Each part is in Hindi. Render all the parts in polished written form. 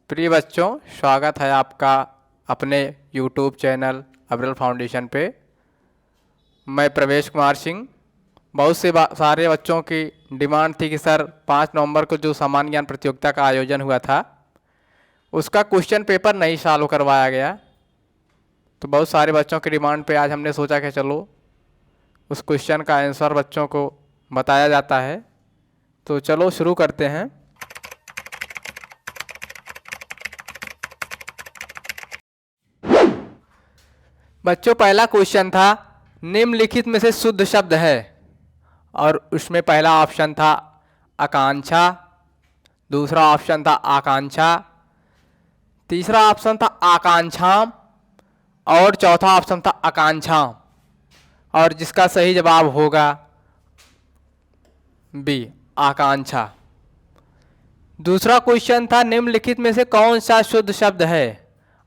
प्रिय बच्चों, स्वागत है आपका अपने YouTube चैनल अब्रल फाउंडेशन पे। मैं प्रवेश कुमार सिंह। बहुत से सारे बच्चों की डिमांड थी कि सर 5 नवंबर को जो सामान्य ज्ञान प्रतियोगिता का आयोजन हुआ था उसका क्वेश्चन पेपर नहीं सॉल्व करवाया गया। तो बहुत सारे बच्चों की डिमांड पे आज हमने सोचा कि चलो उस क्वेश्चन का आंसर बच्चों को बताया जाता है। तो चलो शुरू करते हैं। बच्चों, पहला क्वेश्चन था निम्नलिखित में से शुद्ध शब्द है, और उसमें पहला ऑप्शन था आकांक्षा, दूसरा ऑप्शन था आकांक्षा, तीसरा ऑप्शन था आकांक्षाम और चौथा ऑप्शन था आकांक्षाम, और जिसका सही जवाब होगा बी आकांक्षा। दूसरा क्वेश्चन था निम्नलिखित में से कौन सा शुद्ध शब्द है,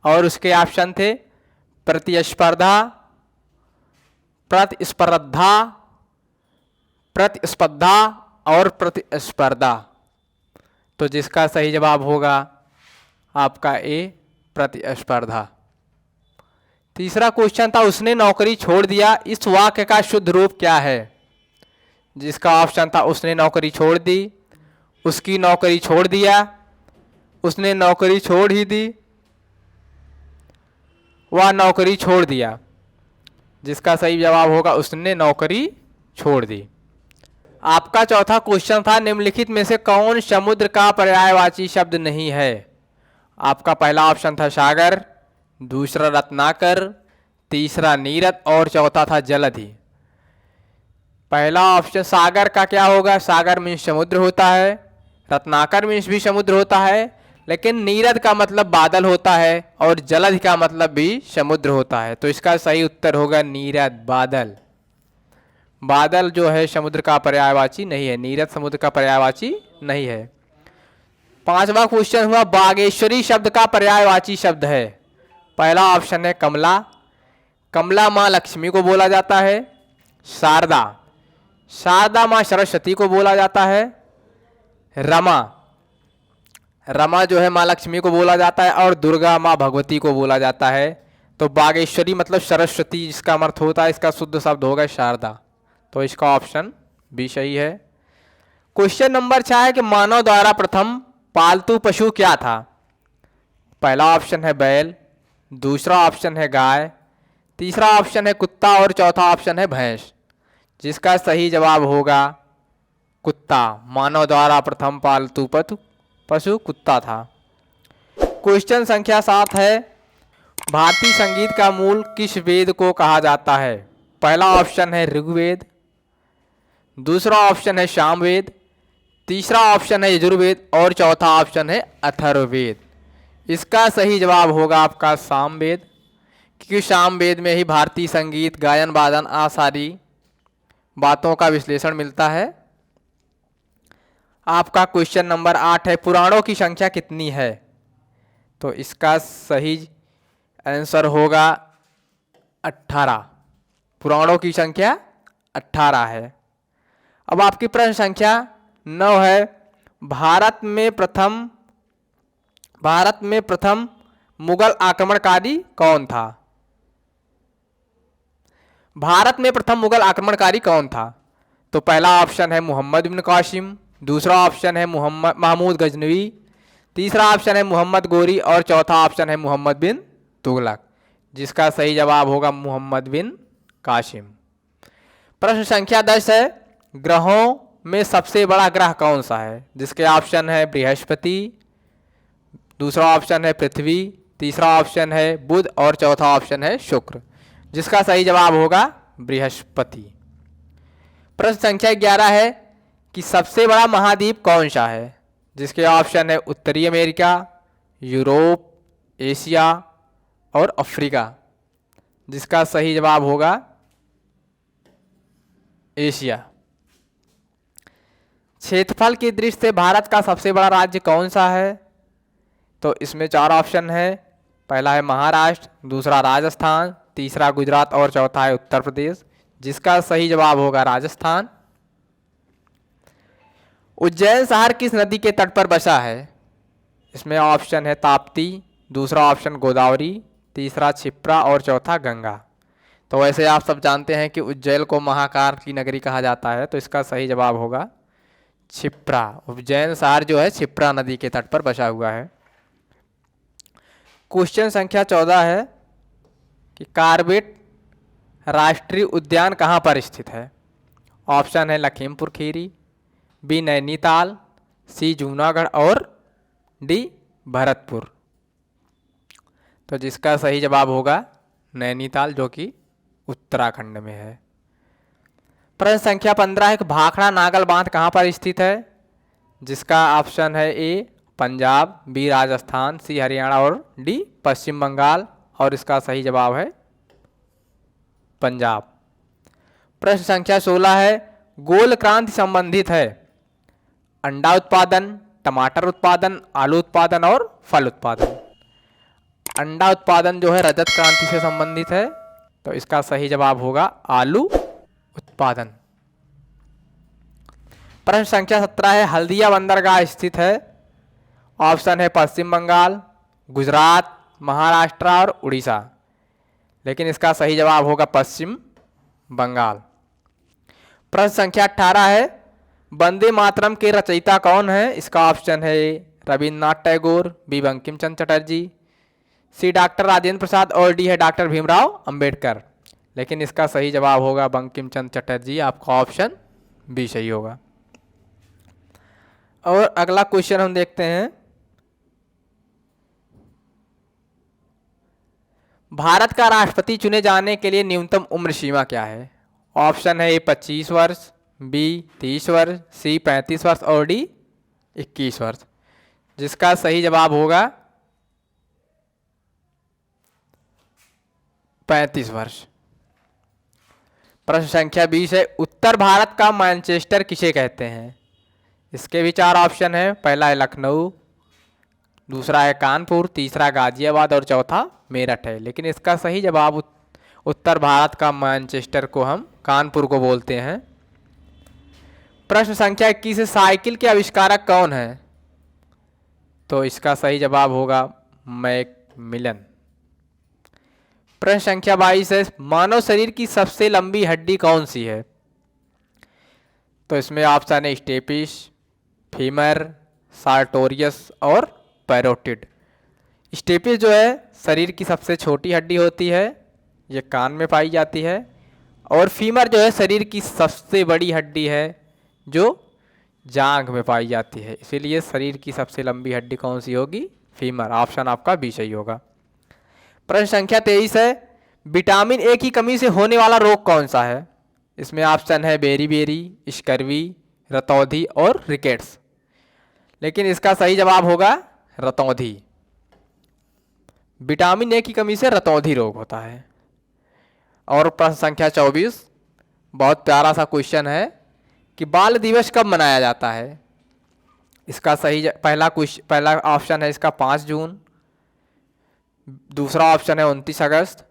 और उसके ऑप्शन थे प्रतिस्पर्धा, प्रतिस्पर्धा, प्रतिस्पर्धा और प्रतिस्पर्धा। तो जिसका सही जवाब होगा आपका ए प्रतिस्पर्धा। तीसरा क्वेश्चन था उसने नौकरी छोड़ दिया, इस वाक्य का शुद्ध रूप क्या है। जिसका ऑप्शन था उसने नौकरी छोड़ दी, उसकी नौकरी छोड़ दिया, उसने नौकरी छोड़ ही दी, वह नौकरी छोड़ दिया। जिसका सही जवाब होगा उसने नौकरी छोड़ दी। आपका चौथा क्वेश्चन था निम्नलिखित में से कौन समुद्र का पर्यायवाची शब्द नहीं है। आपका पहला ऑप्शन था सागर, दूसरा रत्नाकर, तीसरा नीरद और चौथा था जलधि। पहला ऑप्शन सागर का क्या होगा, सागर मीन्स समुद्र होता है, रत्नाकर मीन्स भी समुद्र होता है, लेकिन नीरद का मतलब बादल होता है और जलधि का मतलब भी समुद्र होता है। तो इसका सही उत्तर होगा नीरद, बादल। बादल जो है समुद्र का पर्यायवाची नहीं है, नीरद समुद्र का पर्यायवाची नहीं है। पांचवा क्वेश्चन हुआ बागेश्वरी शब्द का पर्यायवाची शब्द है। पहला ऑप्शन है कमला, कमला माँ लक्ष्मी को बोला जाता है। शारदा, शारदा माँ सरस्वती को बोला जाता है। रमा, रमा जो है माँ लक्ष्मी को बोला जाता है, और दुर्गा माँ भगवती को बोला जाता है। तो बागेश्वरी मतलब सरस्वती, जिसका अर्थ होता है, इसका शुद्ध शब्द होगा शारदा। तो इसका ऑप्शन बी सही है। क्वेश्चन नंबर 6 है कि मानव द्वारा प्रथम पालतू पशु क्या था। पहला ऑप्शन है बैल, दूसरा ऑप्शन है गाय, तीसरा ऑप्शन है कुत्ता और चौथा ऑप्शन है भैंस। जिसका सही जवाब होगा कुत्ता। मानव द्वारा प्रथम पालतू पशु कुत्ता था। क्वेश्चन संख्या 7 है भारतीय संगीत का मूल किस वेद को कहा जाता है। पहला ऑप्शन है ऋग्वेद, दूसरा ऑप्शन है सामवेद, तीसरा ऑप्शन है यजुर्वेद और चौथा ऑप्शन है अथर्ववेद। इसका सही जवाब होगा आपका सामवेद, क्योंकि सामवेद में ही भारतीय संगीत, गायन वादन आ सारी बातों का विश्लेषण मिलता है। आपका क्वेश्चन नंबर 8 है पुराणों की संख्या कितनी है। तो इसका सही आंसर होगा 18। पुराणों की संख्या 18 है। अब आपकी प्रश्न संख्या 9 है भारत में प्रथम मुगल आक्रमणकारी कौन था। भारत में प्रथम मुगल आक्रमणकारी कौन था। तो पहला ऑप्शन है मोहम्मद बिन कासिम, दूसरा ऑप्शन है महमूद गजनवी, तीसरा ऑप्शन है मोहम्मद गोरी और चौथा ऑप्शन है मोहम्मद बिन तुगलक। जिसका सही जवाब होगा मोहम्मद बिन कासिम। प्रश्न संख्या 10 है ग्रहों में सबसे बड़ा ग्रह कौन सा है। जिसके ऑप्शन है बृहस्पति, दूसरा ऑप्शन है पृथ्वी, तीसरा ऑप्शन है बुध और चौथा ऑप्शन है शुक्र। जिसका सही जवाब होगा बृहस्पति। प्रश्न संख्या 11 है कि सबसे बड़ा महाद्वीप कौन सा है। जिसके ऑप्शन है उत्तरी अमेरिका, यूरोप, एशिया और अफ्रीका। जिसका सही जवाब होगा एशिया। क्षेत्रफल की दृष्टि से भारत का सबसे बड़ा राज्य कौन सा है। तो इसमें 4 ऑप्शन है। पहला है महाराष्ट्र, दूसरा राजस्थान, तीसरा गुजरात और चौथा है उत्तर प्रदेश। जिसका सही जवाब होगा राजस्थान। उज्जैन शहर किस नदी के तट पर बसा है। इसमें ऑप्शन है ताप्ती, दूसरा ऑप्शन गोदावरी, तीसरा क्षिप्रा और चौथा गंगा। तो वैसे आप सब जानते हैं कि उज्जैन को महाकाल की नगरी कहा जाता है, तो इसका सही जवाब होगा क्षिप्रा। उज्जैन शहर जो है क्षिप्रा नदी के तट पर बसा हुआ है। क्वेश्चन संख्या 14 है कि कार्बेट राष्ट्रीय उद्यान कहाँ पर स्थित है। ऑप्शन है लखीमपुर खीरी, बी नैनीताल, सी जूनागढ़ और डी भरतपुर। तो जिसका सही जवाब होगा नैनीताल, जो कि उत्तराखंड में है। प्रश्न संख्या 15 है कि भाखड़ा नागल बांध कहाँ पर स्थित है। जिसका ऑप्शन है ए पंजाब, बी राजस्थान, सी हरियाणा और डी पश्चिम बंगाल। और इसका सही जवाब है पंजाब। प्रश्न संख्या 16 है गोल क्रांति संबंधित है अंडा उत्पादन, टमाटर उत्पादन, आलू उत्पादन और फल उत्पादन। अंडा उत्पादन जो है रजत क्रांति से संबंधित है, तो इसका सही जवाब होगा आलू उत्पादन। प्रश्न संख्या 17 है हल्दिया बंदरगाह स्थित है। ऑप्शन है पश्चिम बंगाल, गुजरात, महाराष्ट्र और उड़ीसा। लेकिन इसका सही जवाब होगा पश्चिम बंगाल। प्रश्न संख्या 18 है वंदे मातरम के रचयिता कौन है। इसका ऑप्शन है ए रविन्द्रनाथ टैगोर, बी बंकिम चंद्र चटर्जी, सी डॉक्टर राजेंद्र प्रसाद और डी है डॉक्टर भीमराव अंबेडकर। लेकिन इसका सही जवाब होगा बंकिम चंद्र चटर्जी। आपका ऑप्शन बी सही होगा। और अगला क्वेश्चन हम देखते हैं, भारत का राष्ट्रपति चुने जाने के लिए न्यूनतम उम्र सीमा क्या है। ऑप्शन है ए 25 वर्ष, बी 30 वर्ष, सी 35 वर्ष और डी 21 वर्ष। जिसका सही जवाब होगा 35 वर्ष। प्रश्न संख्या 20 है उत्तर भारत का मैनचेस्टर किसे कहते हैं। इसके भी 4 ऑप्शन है। पहला है लखनऊ, दूसरा है कानपुर, तीसरा गाजियाबाद और चौथा मेरठ है। लेकिन इसका सही जवाब उत्तर भारत का मैनचेस्टर को हम कानपुर को बोलते हैं। प्रश्न संख्या 21 है साइकिल के आविष्कारक कौन है। तो इसका सही जवाब होगा मैकमिलन। प्रश्न संख्या 22 है मानव शरीर की सबसे लंबी हड्डी कौन सी है। तो इसमें ऑप्शन है स्टेपिस, फीमर, सार्टोरियस और पैरोटिड। स्टेपिस जो है शरीर की सबसे छोटी हड्डी होती है, ये कान में पाई जाती है। और फीमर जो है शरीर की सबसे बड़ी हड्डी है, जो जांघ में पाई जाती है। इसीलिए शरीर की सबसे लंबी हड्डी कौन सी होगी, फीमर। ऑप्शन आपका बी सही होगा। प्रश्न संख्या 23 है विटामिन ए की कमी से होने वाला रोग कौन सा है। इसमें ऑप्शन है बेरी, स्कर्वी, रतौंधी और रिकेट्स। लेकिन इसका सही जवाब होगा रतौंधी। विटामिन ए की कमी से रतौंधी रोग होता है। और प्रश्न संख्या 24 बहुत प्यारा सा क्वेश्चन है कि बाल दिवस कब मनाया जाता है। इसका सही पहला ऑप्शन है इसका 5 जून, दूसरा ऑप्शन है 29 अगस्त,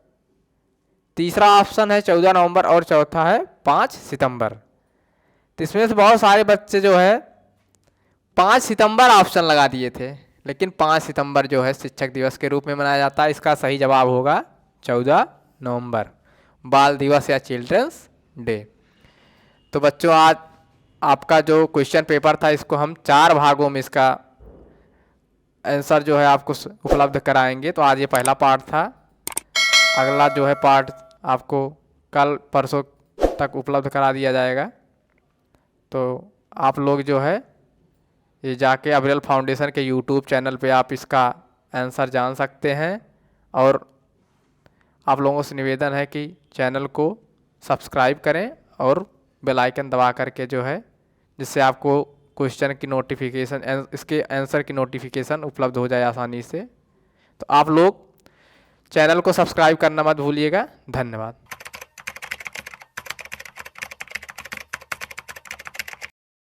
तीसरा ऑप्शन है 14 नवंबर और चौथा है 5 सितंबर। तो इसमें से बहुत सारे बच्चे जो है 5 सितंबर ऑप्शन लगा दिए थे, लेकिन 5 सितंबर जो है शिक्षक दिवस के रूप में मनाया जाता है। इसका सही जवाब होगा 14 नवंबर, बाल दिवस या चिल्ड्रंस डे। तो बच्चों आज आपका जो क्वेश्चन पेपर था इसको हम 4 भागों में इसका आंसर जो है आपको उपलब्ध कराएंगे। तो आज ये पहला पार्ट था। अगला जो है पार्ट आपको कल परसों तक उपलब्ध करा दिया जाएगा। तो आप लोग जो है ये जाके अब्रेल फाउंडेशन के यूट्यूब चैनल पे आप इसका आंसर जान सकते हैं। और आप लोगों से निवेदन है कि चैनल को सब्सक्राइब करें और बेल आइकन दबा करके जो है जिससे आपको क्वेश्चन की नोटिफिकेशन, इसके आंसर की नोटिफिकेशन उपलब्ध हो जाए आसानी से। तो आप लोग चैनल को सब्सक्राइब करना मत भूलिएगा। धन्यवाद।